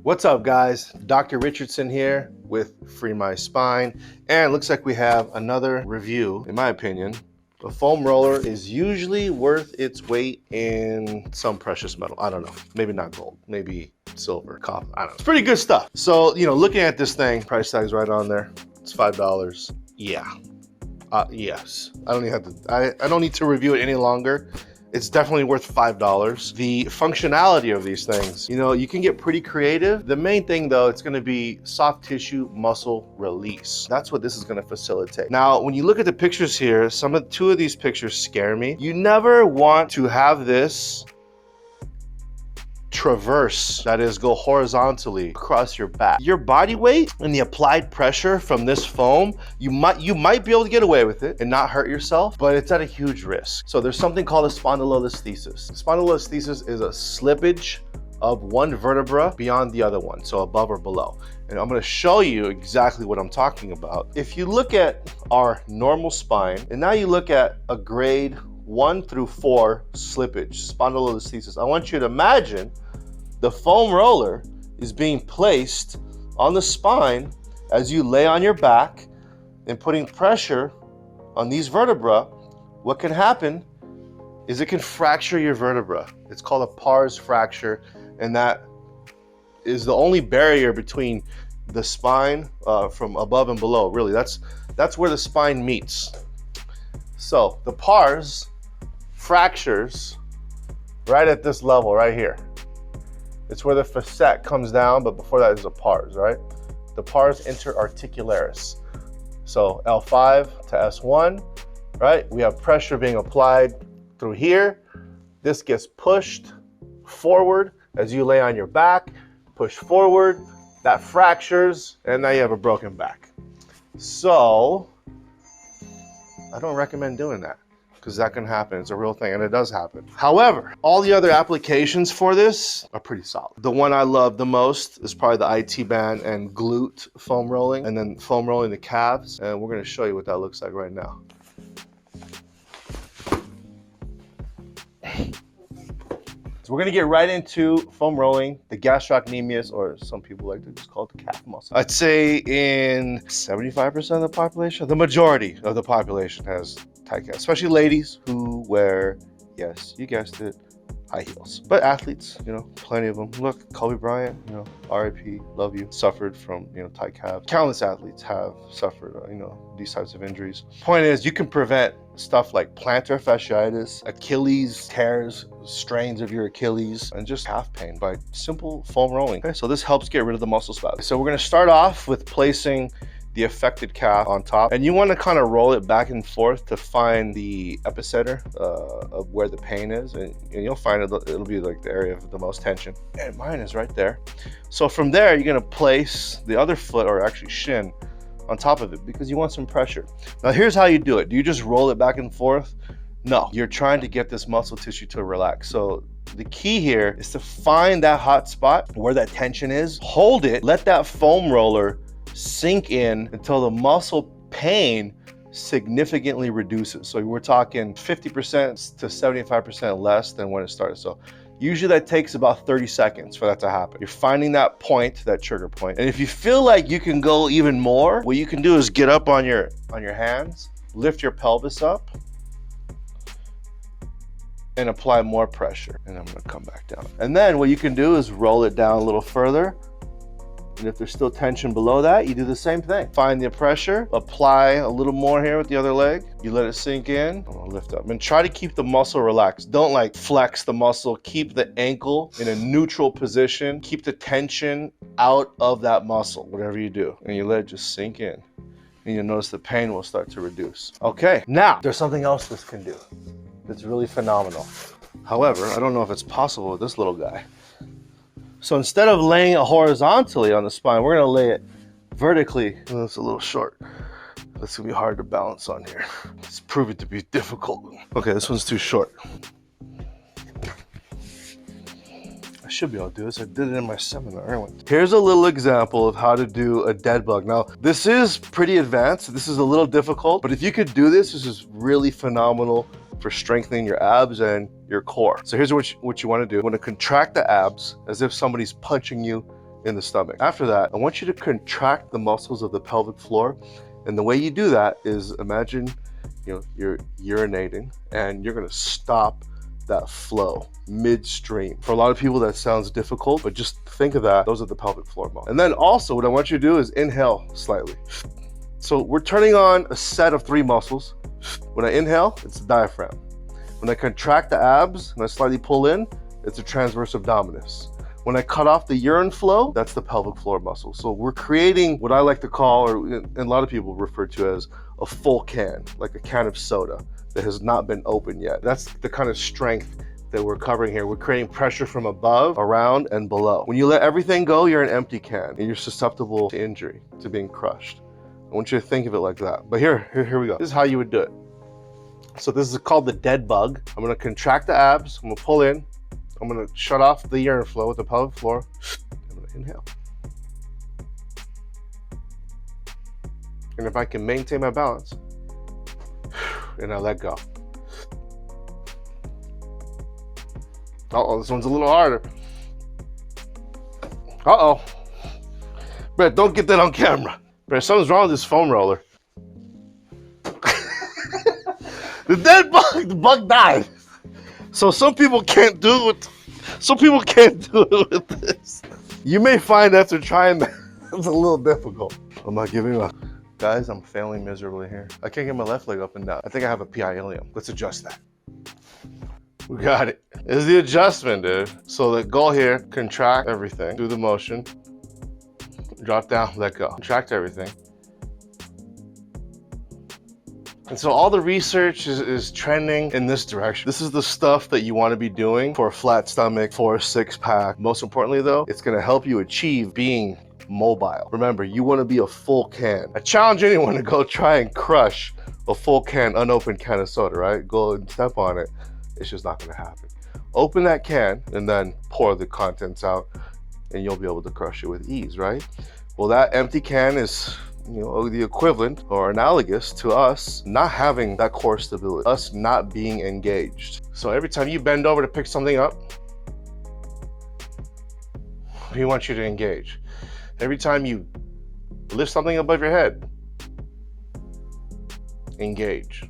What's up, guys? Dr. Richardson here with Free My Spine, and it looks like we have another review. In my opinion, a foam roller is usually worth its weight in some precious metal. I don't know, maybe not gold, maybe silver, copper, I don't know. It's pretty good stuff. So, looking at this thing, price tag's right on there. It's $5. Yeah, yes. I don't need to review it any longer. It's definitely worth $5. The functionality of these things, you can get pretty creative. The main thing though, it's gonna be soft tissue muscle release. That's what this is gonna facilitate. Now, when you look at the pictures here, two of these pictures scare me. You never want to have this traverse, that is, go horizontally across your back. Your body weight and the applied pressure from this foam, you might be able to get away with it and not hurt yourself, but it's at a huge risk. So there's something called a spondylolisthesis. Spondylolisthesis is a slippage of one vertebra beyond the other one, so above or below. And I'm going to show you exactly what I'm talking about. If you look at our normal spine, and now you look at a grade 1 through 4 slippage, spondylolisthesis, I want you to imagine the foam roller is being placed on the spine as you lay on your back and putting pressure on these vertebrae. What can happen is it can fracture your vertebra. It's called a pars fracture, and that is the only barrier between the spine from above and below. Really, that's where the spine meets. So the pars fractures right at this level right here. It's where the facet comes down, but before that is a pars, right? The pars interarticularis. So L5 to S1, right? We have pressure being applied through here. This gets pushed forward as you lay on your back, push forward, that fractures, and now you have a broken back. So I don't recommend doing that, because that can happen. It's a real thing, and it does happen. However, all the other applications for this are pretty solid. The one I love the most is probably the IT band and glute foam rolling, and then foam rolling the calves, and we're gonna show you what that looks like right now. So we're gonna get right into foam rolling the gastrocnemius, or some people like to just call it the calf muscle. I'd say in 75% of the population, the majority of the population has tight calves, especially ladies who wear, yes, you guessed it, high heels. But athletes, plenty of them. Look, Kobe Bryant, RIP, love you, suffered from, tight calves. Countless athletes have suffered, these types of injuries. Point is, you can prevent stuff like plantar fasciitis, Achilles tears, strains of your Achilles, and just calf pain by simple foam rolling. Okay, so this helps get rid of the muscle spasm. So we're gonna start off with placing the affected calf on top, and you want to kind of roll it back and forth to find the epicenter of where the pain is, and you'll find it'll be like the area of the most tension, and mine is right there. So from there, you're going to place the other foot, or actually shin, on top of it, because you want some pressure. Now here's how you do it. Do you just roll it back and forth? No, you're trying to get this muscle tissue to relax. So the key here is to find that hot spot where that tension is, hold it, let that foam roller sink in until the muscle pain significantly reduces. So we're talking 50% to 75% less than when it started. So usually that takes about 30 seconds for that to happen. You're finding that point, that trigger point. And if you feel like you can go even more, what you can do is get up on your hands, lift your pelvis up, and apply more pressure. And I'm gonna come back down. And then what you can do is roll it down a little further. And if there's still tension below that, you do the same thing. Find the pressure, apply a little more here with the other leg. You let it sink in. I'm gonna lift up and try to keep the muscle relaxed. Don't like flex the muscle. Keep the ankle in a neutral position. Keep the tension out of that muscle, whatever you do. And you let it just sink in. And you'll notice the pain will start to reduce. Okay, now there's something else this can do that's really phenomenal. However, I don't know if it's possible with this little guy. So instead of laying it horizontally on the spine, we're gonna lay it vertically. Oh, it's a little short. That's gonna be hard to balance on here. It's proven to be difficult. Okay, this one's too short. I should be able to do this. I did it in my seminar. Here's a little example of how to do a dead bug. Now, this is pretty advanced. This is a little difficult, but if you could do this, this is really phenomenal for strengthening your abs and your core. So here's what you want to do. You want to contract the abs as if somebody's punching you in the stomach. After that, I want you to contract the muscles of the pelvic floor. And the way you do that is, imagine, you're urinating and you're gonna stop that flow midstream. For a lot of people that sounds difficult, but just think of that. Those are the pelvic floor muscles. And then also what I want you to do is inhale slightly. So we're turning on a set of 3 muscles. When I inhale, it's the diaphragm. When I contract the abs and I slightly pull in, it's a transverse abdominis. When I cut off the urine flow, that's the pelvic floor muscle. So we're creating what I like to call, or a lot of people refer to as a full can, like a can of soda that has not been opened yet. That's the kind of strength that we're covering here. We're creating pressure from above, around, and below. When you let everything go, you're an empty can, and you're susceptible to injury, to being crushed. I want you to think of it like that. But here we go. This is how you would do it. So this is called the dead bug. I'm gonna contract the abs, I'm gonna pull in, I'm gonna shut off the urine flow with the pelvic floor. I'm gonna inhale. And if I can maintain my balance, and I let go. Uh-oh, this one's a little harder. Uh-oh. Brett, don't get that on camera. Brett, something's wrong with this foam roller. The bug died. So some people can't do it. Some people can't do it with this. You may find after trying that, it's a little difficult. I'm not giving up. Guys, I'm failing miserably here. I can't get my left leg up and down. I think I have a PI ilium. Let's adjust that. We got it. It's the adjustment, dude. So the goal here, contract everything, do the motion, drop down, let go. Contract everything. And so all the research is trending in this direction. This is the stuff that you want to be doing for a flat stomach, for a 6-pack. Most importantly though, it's going to help you achieve being mobile. Remember, you want to be a full can. I challenge anyone to go try and crush a full can, unopened can of soda, right? Go and step on it. It's just not going to happen. Open that can and then pour the contents out and you'll be able to crush it with ease, right? Well, that empty can is, the equivalent or analogous to us not having that core stability, us not being engaged. So every time you bend over to pick something up, we want you to engage. Every time you lift something above your head, engage.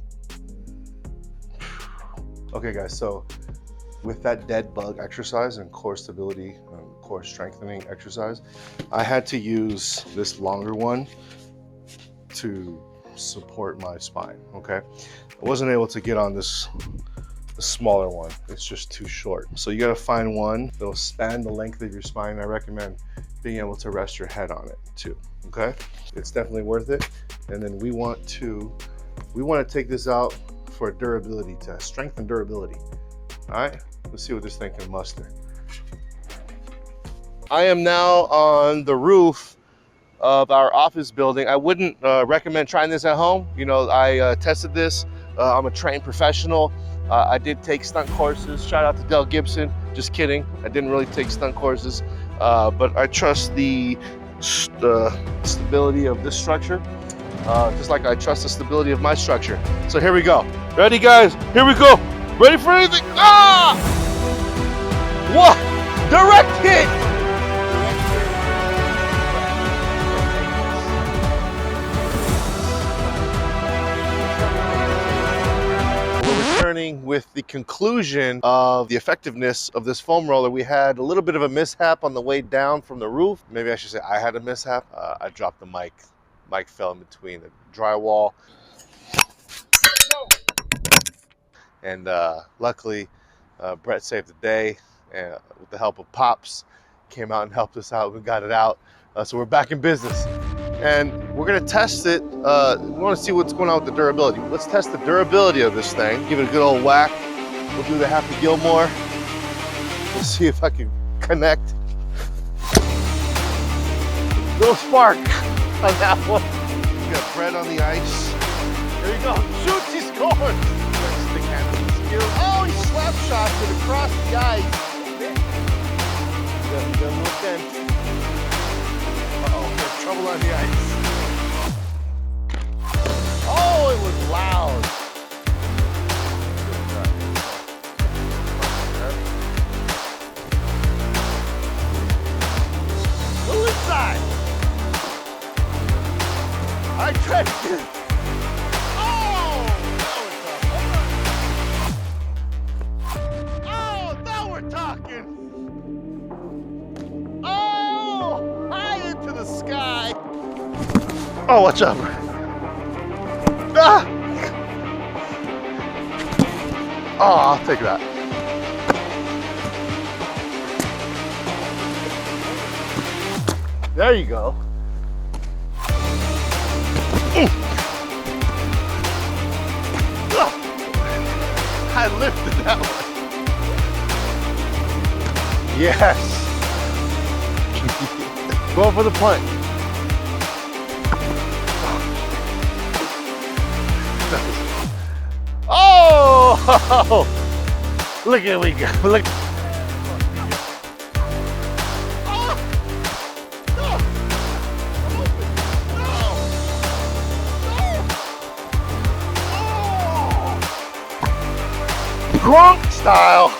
Okay guys, so with that dead bug exercise and core stability, core strengthening exercise, I had to use this longer one to support my spine, okay? I wasn't able to get on this smaller one. It's just too short. So you gotta find one that'll span the length of your spine. I recommend being able to rest your head on it too, okay? It's definitely worth it. And then we want to take this out for a durability test, strength and durability. All right, let's see what this thing can muster. I am now on the roof of our office building. I wouldn't recommend trying this at home. I tested this. I'm a trained professional. I did take stunt courses. Shout out to Del Gibson. Just kidding. I didn't really take stunt courses, but I trust the stability of this structure, just like I trust the stability of my structure. So here we go. Ready, guys? Here we go. Ready for anything? Ah! What? Direct hit! Returning with the conclusion of the effectiveness of this foam roller. We had a little bit of a mishap on the way down from the roof. Maybe I should say I had a mishap. I dropped the mic. Mic fell in between the drywall. And luckily, Brett saved the day, and with the help of Pops, came out and helped us out. We got it out. So we're back in business. And we're gonna test it. We wanna see what's going on with the durability. Let's test the durability of this thing. Give it a good old whack. We'll do the Happy Gilmore. We'll see if I can connect. Little spark on that one. We got Brett on the ice. There you go. Shoots, he scores. Oh, he slap shots it across the ice. Got a little dent. Uh-oh, there's trouble on the ice. Oh, it was loud. Richardson. Oh, now we're talking. Oh, high into the sky. Oh, watch out. Ah. Oh, I'll take that. There you go. I lifted that one. Yes. Go for the punt. Oh! Look at we go. Look. Gronk style.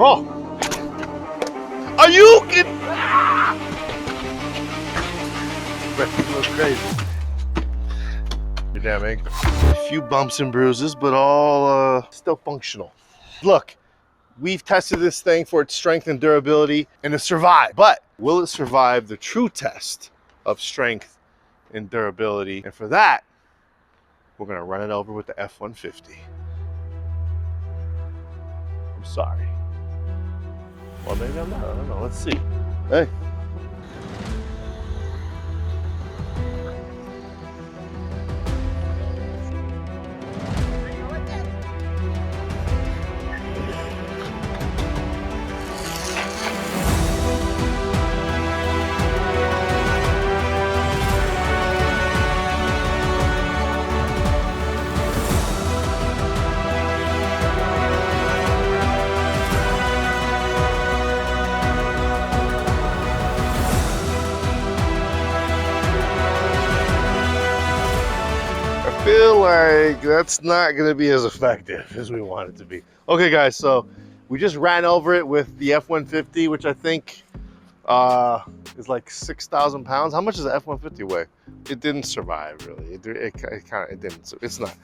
Oh. Are you kidding? You look crazy. You're damn angry. A few bumps and bruises, but all still functional. Look. We've tested this thing for its strength and durability, and it survived. But will it survive the true test of strength and durability? And for that, we're gonna run it over with the F-150. I'm sorry. Well, maybe I'm not. I don't know. Let's see. Hey. I feel like that's not going to be as effective as we want it to be. Okay, guys, so we just ran over it with the F-150, which I think is like 6,000 pounds. How much does the F-150 weigh? It didn't survive, really. It didn't. It's not.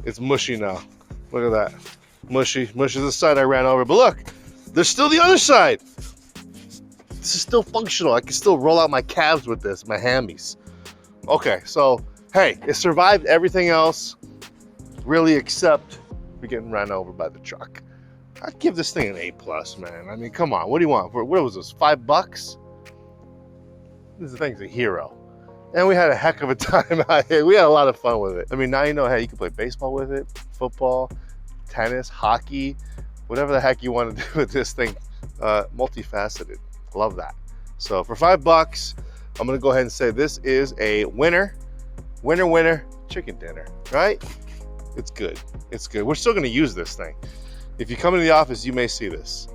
It's mushy now. Look at that. Mushy. Mush is the side I ran over. But look, there's still the other side. This is still functional. I can still roll out my calves with this, my hammies. Okay, so hey, it survived everything else, really, except for getting ran over by the truck. I'd give this thing an A+, man. I mean, come on, what do you want? What was this, $5? This thing's a hero. And we had a heck of a time out here. We had a lot of fun with it. I mean, now you know, hey, you can play baseball with it, football, tennis, hockey, whatever the heck you want to do with this thing. Multifaceted, love that. So for $5, I'm gonna go ahead and say this is a winner chicken dinner, right? It's good. It's good. We're still going to use this thing. If you come into the office, you may see this.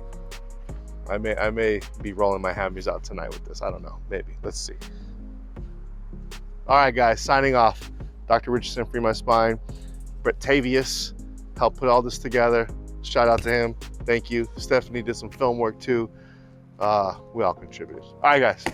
I may be rolling my hammies out tonight with this. I don't know. Maybe. Let's see. All right, guys. Signing off. Dr. Richardson, Free My Spine. Brett Tavius helped put all this together. Shout out to him. Thank you. Stephanie did some film work too. We all contributed. All right, guys.